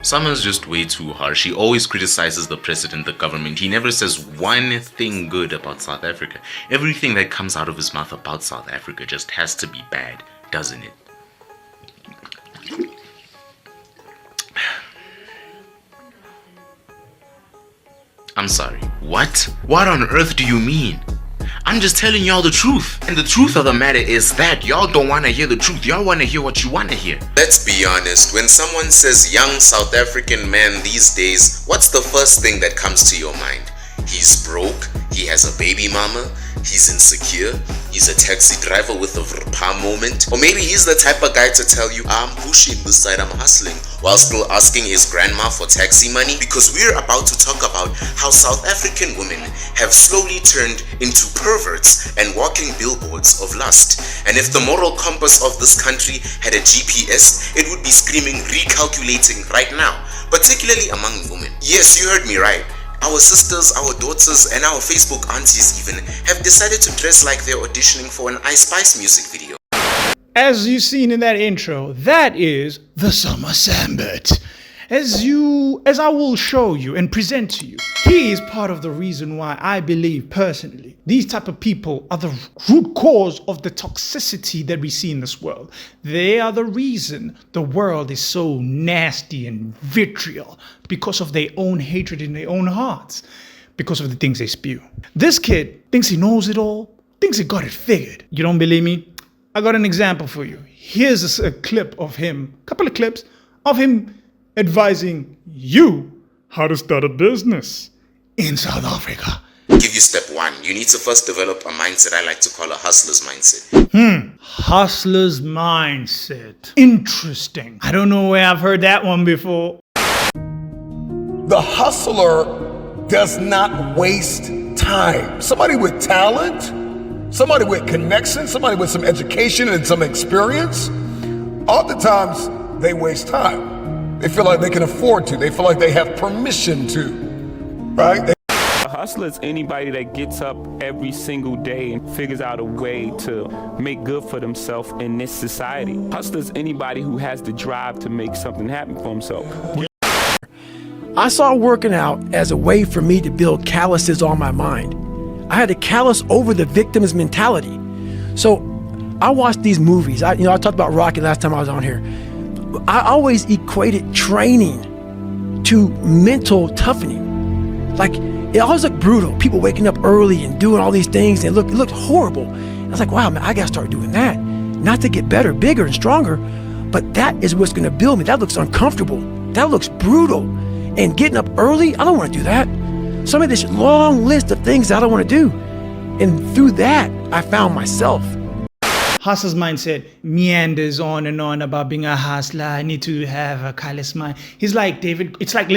Summer's just way too harsh. He always criticizes the president, the government. He never says one thing good about South Africa. Everything that comes out of his mouth about South Africa just has to be bad, doesn't it? I'm sorry. What? What on earth do you mean? I'm just telling y'all the truth. And the truth of the matter is that y'all don't want to hear the truth. Y'all want to hear what you want to hear. Let's be honest. When someone says young South African man these days, what's the first thing that comes to your mind? He's broke, he has a baby mama, he's insecure, he's a taxi driver with a vrpa moment, or maybe he's the type of guy to tell you, I'm pushing this side, I'm hustling, while still asking his grandma for taxi money. Because we're about to talk about how South African women have slowly turned into perverts and walking billboards of lust. And if the moral compass of this country had a GPS, it would be screaming recalculating right now, particularly among women. Yes, you heard me right. Our sisters, our daughters, and our Facebook aunties even have decided to dress like they're auditioning for an Ice Spice music video. As you've seen in that intro, that is the Summer Sambit. As I will show you and present to you, he is part of the reason why I believe personally these type of people are the root cause of the toxicity that we see in this world. They are the reason the world is so nasty and vitriol, because of their own hatred in their own hearts, because of the things they spew. This kid thinks he knows it all, thinks he got it figured. You don't believe me? I got an example for you. Here's a clip of him, a couple of clips of him advising you how to start a business in South Africa. Give you step one. You need to first develop a mindset I like to call a hustler's mindset. Hustler's mindset. Interesting. I don't know where I've heard that one before. The hustler does not waste time. Somebody with talent, somebody with connection, somebody with some education and some experience, oftentimes they waste time. They feel like they can afford to. They feel like they have permission to, right? A hustler is anybody that gets up every single day and figures out a way to make good for themselves in this society. Hustler is anybody who has the drive to make something happen for himself. I saw working out as a way for me to build calluses on my mind. I had to callous over the victim's mentality. So I watched these movies. I talked about Rocky last time I was on here. I always equated training to mental toughening. Like, it always looked brutal. People waking up early and doing all these things, and it looked horrible. I was like, wow, man, I gotta start doing that. Not to get better, bigger, and stronger, but that is what's gonna build me. That looks uncomfortable. That looks brutal. And getting up early, I don't wanna do that. So I made this long list of things that I don't wanna do. And through that, I found myself. Hustler's mindset meanders on and on about being a hustler. I need to have a callous mind. He's like David. It's like,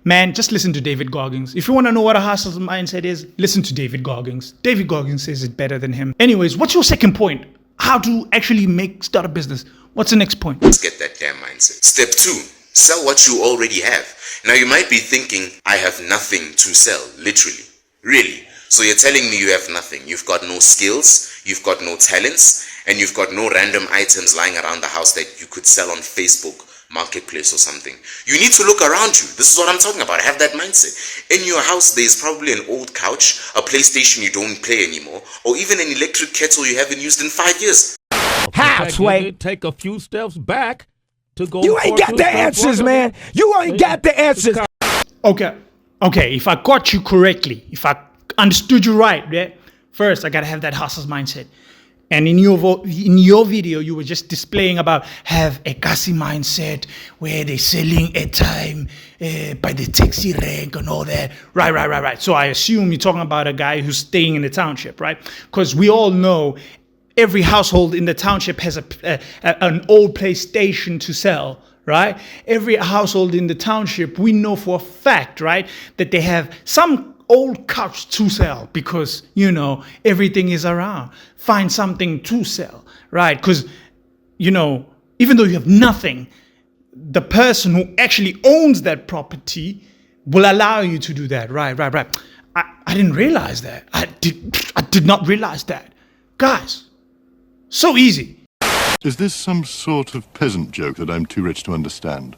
man, just listen to David Goggins. If you want to know what a hustler's mindset is, listen to David Goggins. David Goggins says it better than him. Anyways, what's your second point? How to actually start a business. What's the next point? Let's get that damn mindset. Step two, sell what you already have. Now you might be thinking, I have nothing to sell, literally. Really? So you're telling me you have nothing. You've got no skills, you've got no talents, and you've got no random items lying around the house that you could sell on Facebook Marketplace or something. You need to look around you. This is what I'm talking about. Have that mindset. In your house, there's probably an old couch, a PlayStation you don't play anymore, or even an electric kettle you haven't used in 5 years. Halfway. Take a few steps back to go. You ain't got the answers, man. You ain't got the answers. Okay, if I got you correctly, if I understood you right, yeah? First, I gotta have that hustler's mindset. And in your video, you were just displaying about have a kasi mindset where they're selling airtime by the taxi rank and all that. Right. So I assume you're talking about a guy who's staying in the township, right? Because we all know every household in the township has an old PlayStation to sell, right? Every household in the township, we know for a fact, right, that they have some old couch to sell because, everything is around. Find something to sell, right? Because, even though you have nothing, the person who actually owns that property will allow you to do that. Right. I didn't realize that. I did not realize that. Guys, so easy. Is this some sort of peasant joke that I'm too rich to understand?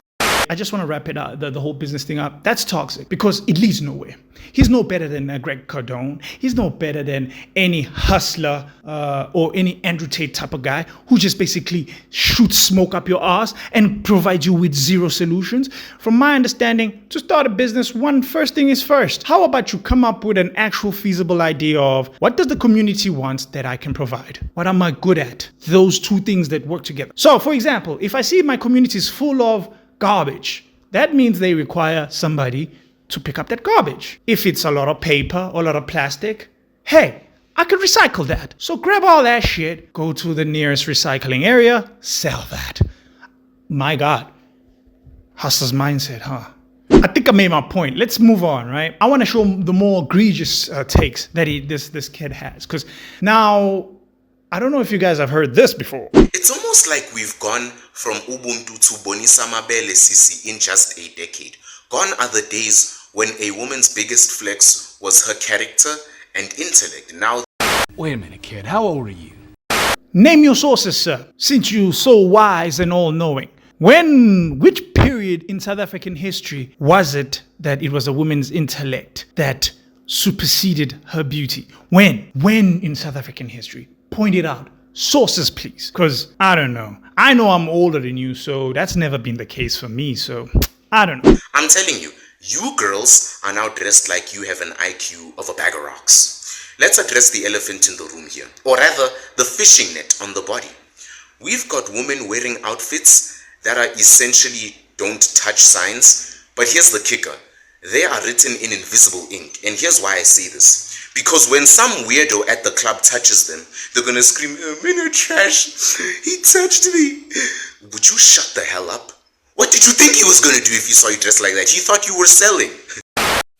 I just want to wrap it up, the whole business thing up. That's toxic because it leads nowhere. He's no better than Greg Cardone. He's no better than any hustler or any Andrew Tate type of guy who just basically shoots smoke up your ass and provides you with zero solutions. From my understanding, to start a business, first thing is first. How about you come up with an actual feasible idea of what does the community want that I can provide? What am I good at? Those two things that work together. So, for example, if I see my community is full of garbage, that means they require somebody to pick up that garbage. If it's a lot of paper or a lot of plastic, hey, I could recycle that. So grab all that shit, go to the nearest recycling area, sell that. My God, hustler's mindset, huh? I think I made my point. Let's move on, right? I want to show the more egregious takes that this kid has. Because now, I don't know if you guys have heard this before. It's almost like we've gone from Ubuntu to Bonisa Mabele Sisi in just a decade. Gone are the days when a woman's biggest flex was her character and intellect. Now, wait a minute, kid. How old are you? Name your sources, sir, since you're so wise and all-knowing. Which period in South African history was it that it was a woman's intellect that superseded her beauty? When in South African history? Point it out. Sources, please. Because I don't know. I know I'm older than you, so that's never been the case for me, so I don't know. I'm telling you, you girls are now dressed like you have an IQ of a bag of rocks. Let's address the elephant in the room here, or rather, the fishing net on the body. We've got women wearing outfits that are essentially don't touch signs, but here's the kicker. They are written in invisible ink, and here's why I say this. Because when some weirdo at the club touches them, they're gonna scream, "Minute trash, he touched me." Would you shut the hell up? What did you think he was gonna do if he saw you dressed like that? He thought you were selling.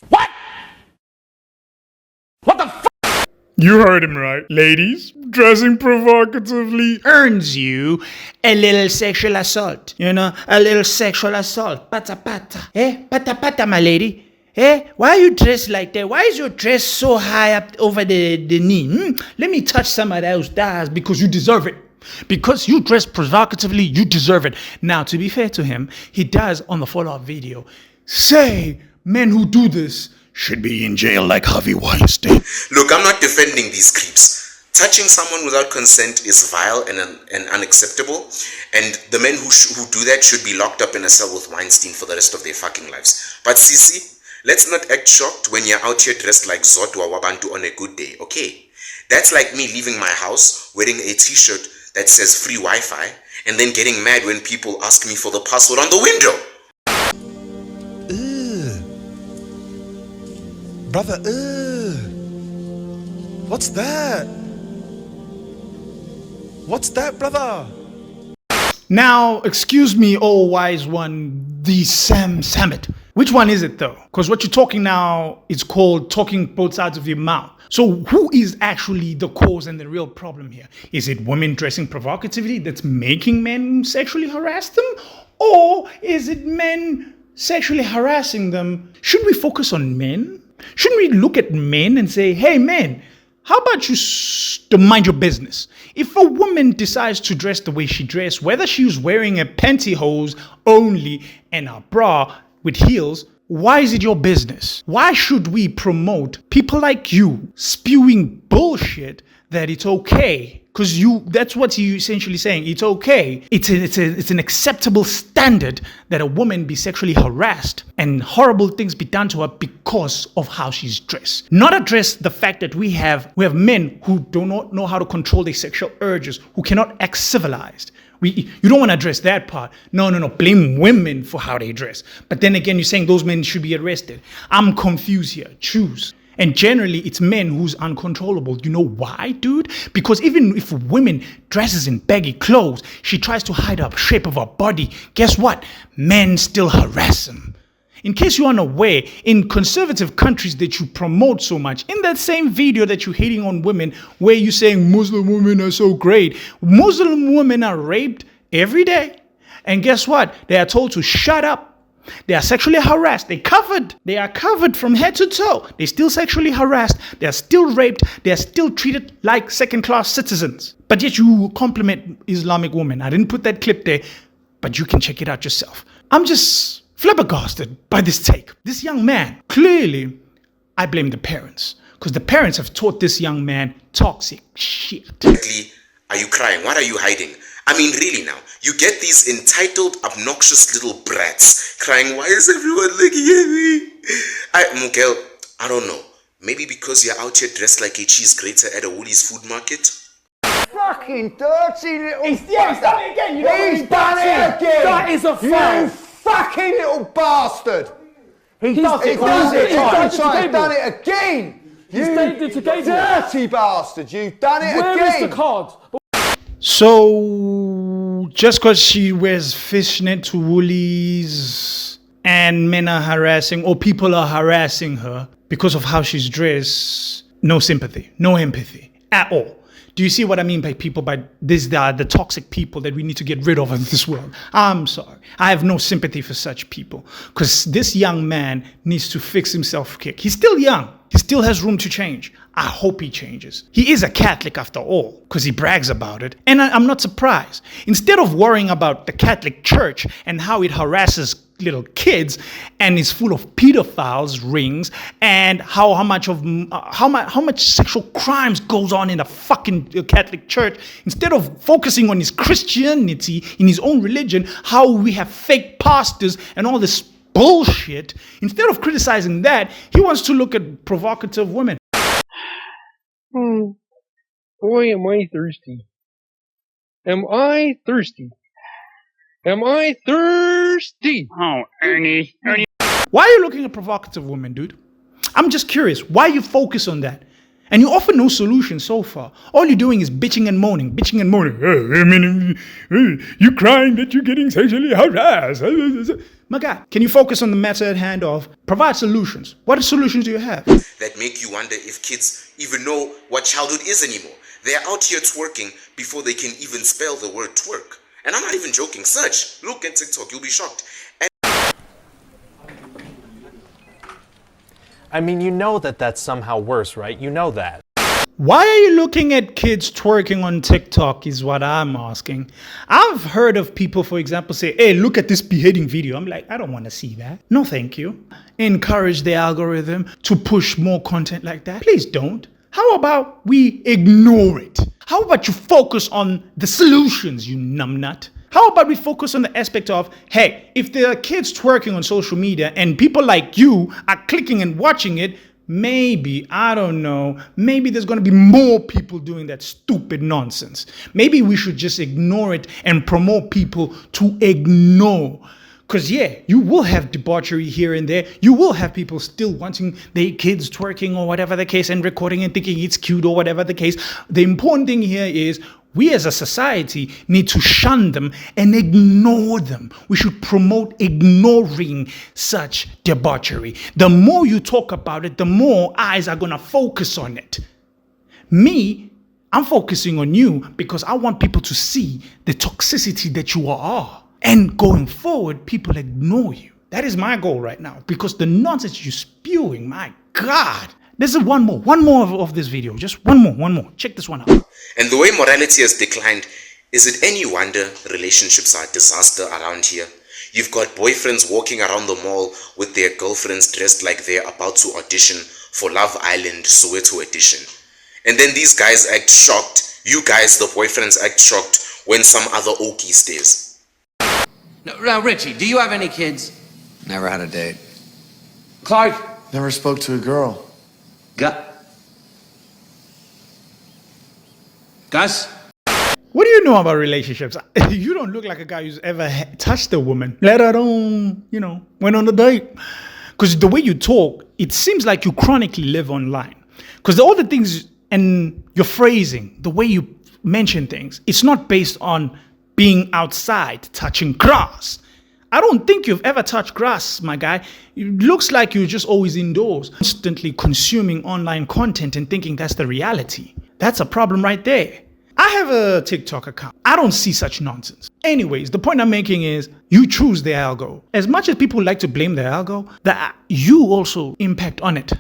What? What the f? You heard him right. Ladies, dressing provocatively earns you a little sexual assault. You know, a little sexual assault. Pata pata. Pata pata, my lady. Why are you dressed like that? Why is your dress so high up over the knee? Let me touch some of those thighs because you deserve it. Because you dress provocatively, you deserve it. Now, to be fair to him, he does on the follow-up video say men who do this should be in jail like Harvey Weinstein. Look, I'm not defending these creeps. Touching someone without consent is vile and unacceptable, and the men who do that should be locked up in a cell with Weinstein for the rest of their fucking lives. But Sisi, let's not act shocked when you're out here dressed like Zodwa Wabantu on a good day, okay? That's like me leaving my house wearing a t-shirt that says free Wi-Fi and then getting mad when people ask me for the password on the window. Brother, what's that? What's that, brother? Now, excuse me, oh wise one, the Sam Sammet. Which one is it though? Because what you're talking now is called talking both sides of your mouth. So who is actually the cause and the real problem here? Is it women dressing provocatively that's making men sexually harass them? Or is it men sexually harassing them? Should we focus on men? Shouldn't we look at men and say, hey men, how about you mind your business? If a woman decides to dress the way she dressed, whether she's wearing a pantyhose only and a bra with heels, why is it your business? Why should we promote people like you spewing bullshit that it's okay? Because that's what you're essentially saying. It's okay. It's an acceptable standard that a woman be sexually harassed and horrible things be done to her because of how she's dressed. Not address the fact that we have men who do not know how to control their sexual urges, who cannot act civilized. You don't want to address that part. No. Blame women for how they dress. But then again, you're saying those men should be arrested. I'm confused here. Choose. And generally, it's men who's uncontrollable. You know why, dude? Because even if a woman dresses in baggy clothes, she tries to hide the shape of her body. Guess what? Men still harass them. In case you're unaware, in conservative countries that you promote so much, in that same video that you're hating on women, where you're saying Muslim women are so great, Muslim women are raped every day. And guess what? They are told to shut up. They are sexually harassed. They are covered from head to toe. They're still sexually harassed. They are still raped. They are still treated like second-class citizens. But yet you compliment Islamic women. I didn't put that clip there, but you can check it out yourself. I'm just flabbergasted by this take. This young man, clearly, I blame the parents. Because the parents have taught this young man toxic shit. Are you crying? What are you hiding? I mean, really now, you get these entitled, obnoxious little brats crying, why is everyone looking at me? Miguel, I don't know. Maybe because you're out here dressed like a cheese grater at a Woolies food market? Fucking dirty little He's done it again. You know He's done it again. That is a You fact. fucking little bastard. He does it. He's done it again. He's taken it to table. Dirty bastard. You've done it Where again. is the card? So, just because she wears fishnet to Woolies and men are harassing or people are harassing her because of how she's dressed, no sympathy, no empathy at all. Do you see what I mean by people, by this, the toxic people that we need to get rid of in this world? I'm sorry. I have no sympathy for such people because this young man needs to fix himself kick. He's still young. He still has room to change. I hope he changes. He is a Catholic after all because he brags about it. And I'm not surprised. Instead of worrying about the Catholic Church and how it harasses little kids and is full of pedophiles rings and how much sexual crimes goes on in the fucking Catholic Church, instead of focusing on his Christianity in his own religion, how we have fake pastors and all this bullshit, instead of criticizing that, he wants to look at provocative women. Boy, am I thirsty. Am I thirsty? Am I thirsty? Oh, Ernie. Why are you looking at provocative women, dude? I'm just curious. Why you focus on that? And you offer no solution so far. All you're doing is bitching and moaning. You're crying that you're getting sexually harassed. My guy, can you focus on the matter at hand of provide solutions? What solutions do you have? That make you wonder if kids even know what childhood is anymore. They're out here twerking before they can even spell the word twerk. And I'm not even joking. Search. Look at TikTok. You'll be shocked. I mean, you know that that's somehow worse, right? You know that. Why are you looking at kids twerking on TikTok is what I'm asking. I've heard of people, for example, say, hey, look at this beheading video. I'm like, I don't want to see that. No, thank you. Encourage the algorithm to push more content like that. Please don't. How about we ignore it? How about you focus on the solutions, you numbnut? How about we focus on the aspect of, hey, if there are kids twerking on social media and people like you are clicking and watching it, maybe, I don't know, maybe there's going to be more people doing that stupid nonsense. Maybe we should just ignore it and promote people to ignore. Because, yeah, you will have debauchery here and there. You will have people still wanting their kids twerking or whatever the case and recording and thinking it's cute or whatever the case. The important thing here is we as a society need to shun them and ignore them. We should promote ignoring such debauchery. The more you talk about it, the more eyes are going to focus on it. Me, I'm focusing on you because I want people to see the toxicity that you are. And going forward, people ignore you. That is my goal right now because the nonsense you're spewing, my God. This is one more of this video. Just one more. Check this one out. And the way morality has declined, is it any wonder relationships are a disaster around here? You've got boyfriends walking around the mall with their girlfriends dressed like they're about to audition for Love Island Soweto edition. And then these guys act shocked. You guys, the boyfriends, act shocked when some other okie stares. Now, Richie, do you have any kids? Never had a date. Clark? Never spoke to a girl. Gus? What do you know about relationships? You don't look like a guy who's ever touched a woman, let alone, went on a date. Because the way you talk, it seems like you chronically live online. Because all the things and your phrasing, the way you mention things, it's not based on being outside, touching grass. I don't think you've ever touched grass, my guy. It looks like you're just always indoors, constantly consuming online content and thinking that's the reality. That's a problem right there. I have a TikTok account. I don't see such nonsense. Anyways, the point I'm making is you choose the algo. As much as people like to blame the algo, you also impact on it.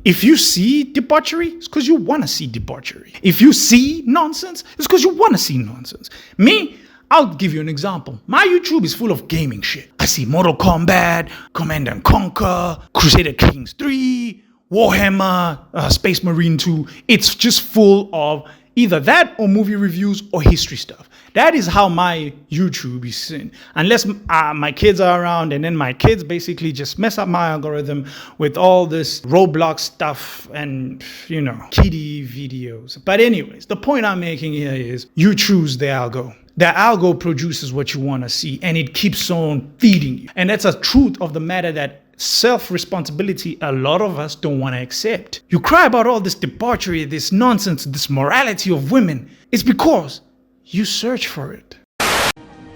If you see debauchery, it's because you want to see debauchery. If you see nonsense, it's because you want to see nonsense. Me, I'll give you an example. My YouTube is full of gaming shit. I see Mortal Kombat, Command & Conquer, Crusader Kings 3, Warhammer, Space Marine 2. It's just full of either that or movie reviews or history stuff. That is how my YouTube is seen. Unless my kids are around, and then my kids basically just mess up my algorithm with all this Roblox stuff and, you know, kiddie videos. But anyways, the point I'm making here is you choose the algo. The algo produces what you want to see, and it keeps on feeding you. And that's a truth of the matter that self-responsibility a lot of us don't want to accept. You cry about all this debauchery, this nonsense, this morality of women. It's because you search for it.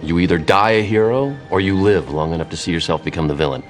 You either die a hero or you live long enough to see yourself become the villain.